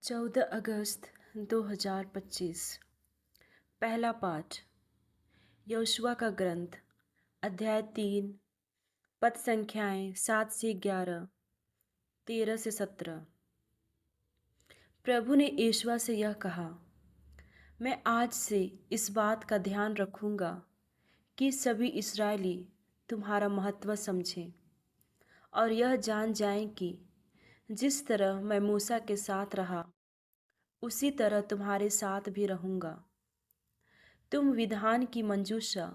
14 अगस्त 2025। पहला पाठ यहोशुआ का ग्रंथ, अध्याय 3, पद संख्याएं 7 से 11, 13 से 17। प्रभु ने यहोशुआ से यह कहा, मैं आज से इस बात का ध्यान रखूंगा कि सभी इस्राएली तुम्हारा महत्व समझें और यह जान जाएं कि जिस तरह मैं मूसा के साथ रहा उसी तरह तुम्हारे साथ भी रहूंगा। तुम विधान की मंजूषा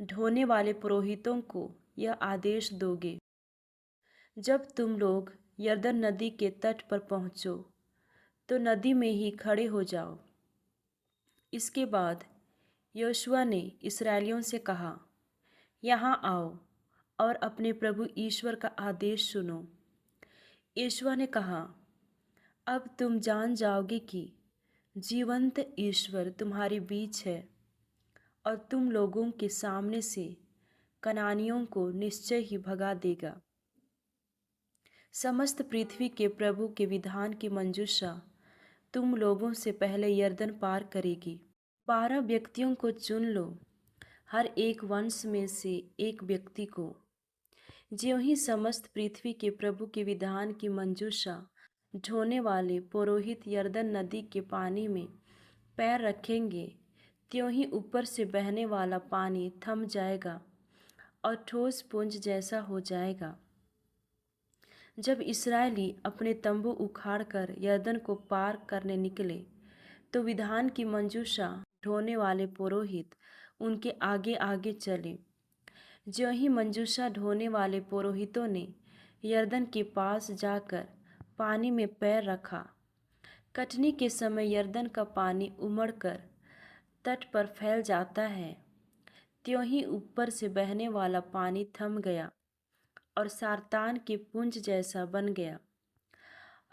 ढोने वाले पुरोहितों को यह आदेश दोगे, जब तुम लोग यरदन नदी के तट पर पहुँचो तो नदी में ही खड़े हो जाओ। इसके बाद यहोशुआ ने इस्राएलियों से कहा, यहाँ आओ और अपने प्रभु ईश्वर का आदेश सुनो। यहोशुआ ने कहा, अब तुम जान जाओगे कि जीवंत ईश्वर तुम्हारे बीच है और तुम लोगों के सामने से कनानियों को निश्चय ही भगा देगा। समस्त पृथ्वी के प्रभु के विधान की मंजूषा तुम लोगों से पहले यरदन पार करेगी। 12 व्यक्तियों को चुन लो, हर एक वंश में से एक व्यक्ति को। ज्यों ही समस्त पृथ्वी के प्रभु के विधान की मंजूषा ढोने वाले पुरोहित यरदन नदी के पानी में पैर रखेंगे, त्यों ही ऊपर से बहने वाला पानी थम जाएगा और ठोस पुंज जैसा हो जाएगा। जब इस्राएली अपने तंबू उखाड़कर यरदन को पार करने निकले तो विधान की मंजूषा ढोने वाले पुरोहित उनके आगे आगे चले। ज्यों ही मंजूषा ढोने वाले पुरोहितों ने यरदन के पास जाकर पानी में पैर रखा, कटनी के समय यरदन का पानी उमड़कर तट पर फैल जाता है, त्यों ही ऊपर से बहने वाला पानी थम गया और सारतान के पुंज जैसा बन गया।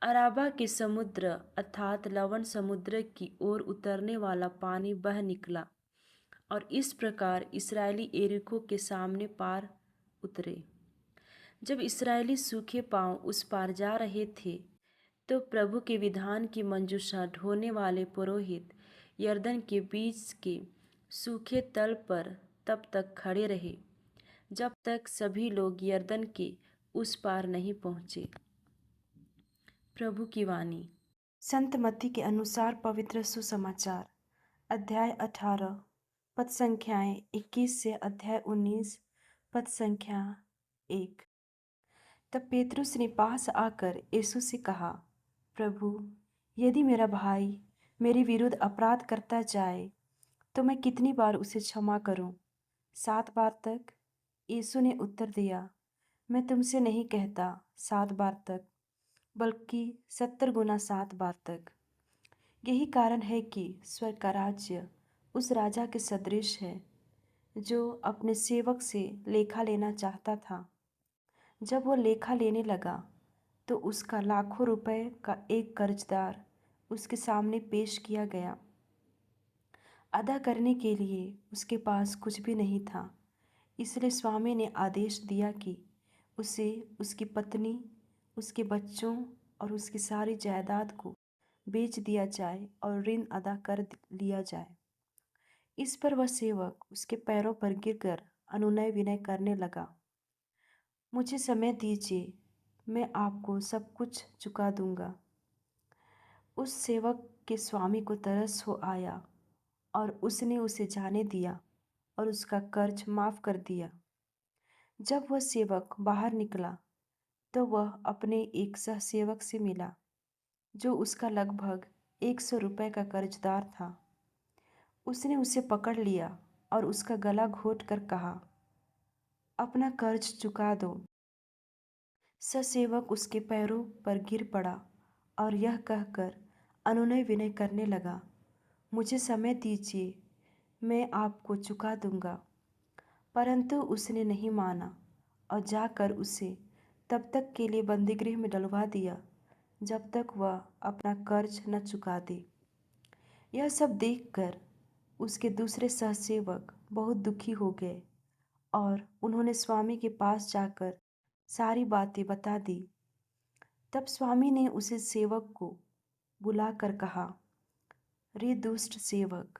अराबा के समुद्र अर्थात लवण समुद्र की ओर उतरने वाला पानी बह निकला और इस प्रकार इस्राएली यरीहो के सामने पार उतरे। जब इस्राएली सूखे पांव उस पार जा रहे थे तो प्रभु के विधान की मंजूषा ढोने वाले पुरोहित यरदन के बीच के सूखे तल पर तब तक खड़े रहे जब तक सभी लोग यरदन के उस पार नहीं पहुँचे। प्रभु की वाणी। संत मत्ती के अनुसार पवित्र सुसमाचार, अध्याय 18, पद संख्याएं 21 से अध्याय 19, पद संख्या 1। तब पेतरुस ने पास आकर यीशु से कहा, प्रभु, यदि मेरा भाई मेरे विरुद्ध अपराध करता जाए तो मैं कितनी बार उसे क्षमा करूं? 7 बार तक? यीशु ने उत्तर दिया, मैं तुमसे नहीं कहता 7 बार तक, बल्कि 70 गुना 7 बार तक। यही कारण है कि स्वर्ग का राज्य उस राजा के सदृश है जो अपने सेवक से लेखा लेना चाहता था। जब वो लेखा लेने लगा तो उसका लाखों रुपए का एक कर्जदार उसके सामने पेश किया गया। अदा करने के लिए उसके पास कुछ भी नहीं था, इसलिए स्वामी ने आदेश दिया कि उसे, उसकी पत्नी, उसके बच्चों और उसकी सारी जायदाद को बेच दिया जाए और ऋण अदा कर लिया जाए। इस पर वह सेवक उसके पैरों पर गिरकर अनुनय विनय करने लगा, मुझे समय दीजिए, मैं आपको सब कुछ चुका दूंगा। उस सेवक के स्वामी को तरस हो आया और उसने उसे जाने दिया और उसका कर्ज माफ कर दिया। जब वह सेवक बाहर निकला तो वह अपने एक सहसेवक से मिला जो उसका लगभग 100 रुपये का कर्जदार था। उसने उसे पकड़ लिया और उसका गला घोट कर कहा, अपना कर्ज चुका दो। सहसेवक उसके पैरों पर गिर पड़ा और यह कहकर अनुनय विनय करने लगा, मुझे समय दीजिए, मैं आपको चुका दूंगा। परंतु उसने नहीं माना और जाकर उसे तब तक के लिए बंदीगृह में डलवा दिया जब तक वह अपना कर्ज न चुका दे। यह सब देखकर उसके दूसरे सहसेवक बहुत दुखी हो गए और उन्होंने स्वामी के पास जाकर सारी बातें बता दी। तब स्वामी ने उसे सेवक को बुलाकर कहा, रे दुष्ट सेवक,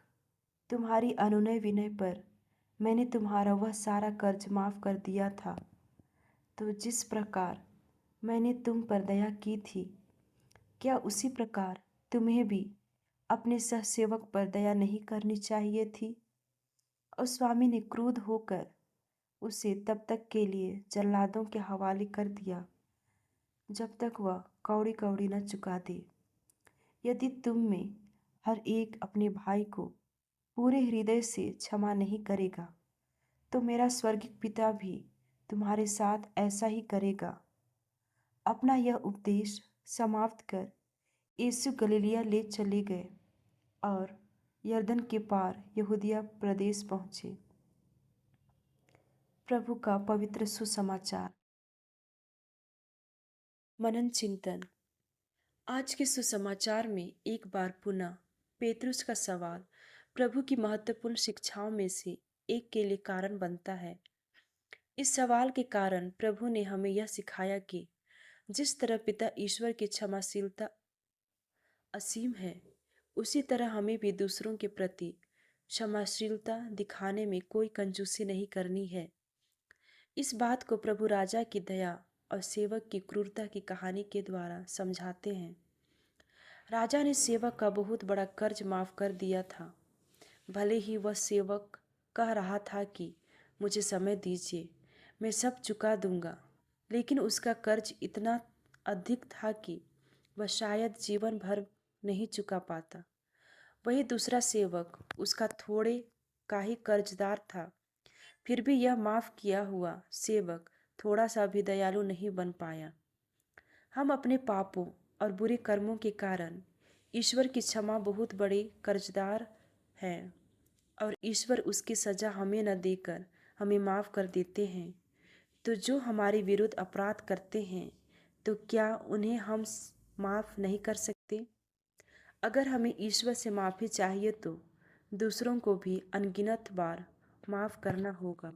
तुम्हारी अनुनय विनय पर मैंने तुम्हारा वह सारा कर्ज माफ कर दिया था। तो जिस प्रकार मैंने तुम पर दया की थी, क्या उसी प्रकार तुम्हें भी अपने सहसेवक पर दया नहीं करनी चाहिए थी? और स्वामी ने क्रुद्ध होकर उसे तब तक के लिए जल्लादों के हवाले कर दिया जब तक वह कौड़ी कौड़ी न चुका दे। यदि तुम में हर एक अपने भाई को पूरे हृदय से क्षमा नहीं करेगा, तो मेरा स्वर्गिक पिता भी तुम्हारे साथ ऐसा ही करेगा। अपना यह उपदेश समाप्त कर यीशु गलीलिया ले चले गए और यरदन के पार यहूदिया प्रदेश पहुँचे। प्रभु का पवित्र सुसमाचार। मनन चिंतन। आज के सुसमाचार में एक बार पुनः पेतरुस का सवाल प्रभु की महत्वपूर्ण शिक्षाओं में से एक के लिए कारण बनता है। इस सवाल के कारण प्रभु ने हमें यह सिखाया कि जिस तरह पिता ईश्वर की क्षमाशीलता असीम है, उसी तरह हमें भी दूसरों के प्रति क्षमाशीलता दिखाने में कोई कंजूसी नहीं करनी है। इस बात को प्रभु राजा की दया और सेवक की क्रूरता की कहानी के द्वारा समझाते हैं। राजा ने सेवक का बहुत बड़ा कर्ज माफ कर दिया था। भले ही वह सेवक कह रहा था कि मुझे समय दीजिए, मैं सब चुका दूंगा, लेकिन उसका कर्ज इतना अधिक था कि वह शायद जीवन भर नहीं चुका पाता। वही दूसरा सेवक उसका थोड़े का ही कर्जदार था, फिर भी यह माफ किया हुआ सेवक थोड़ा सा भी दयालु नहीं बन पाया। हम अपने पापों और बुरे कर्मों के कारण ईश्वर की क्षमा बहुत बड़े कर्जदार हैं और ईश्वर उसकी सज़ा हमें न देकर हमें माफ़ कर देते हैं। तो जो हमारे विरुद्ध अपराध करते हैं, तो क्या उन्हें हम माफ़ नहीं कर सकते? अगर हमें ईश्वर से माफ़ी चाहिए तो दूसरों को भी अनगिनत बार माफ़ करना होगा।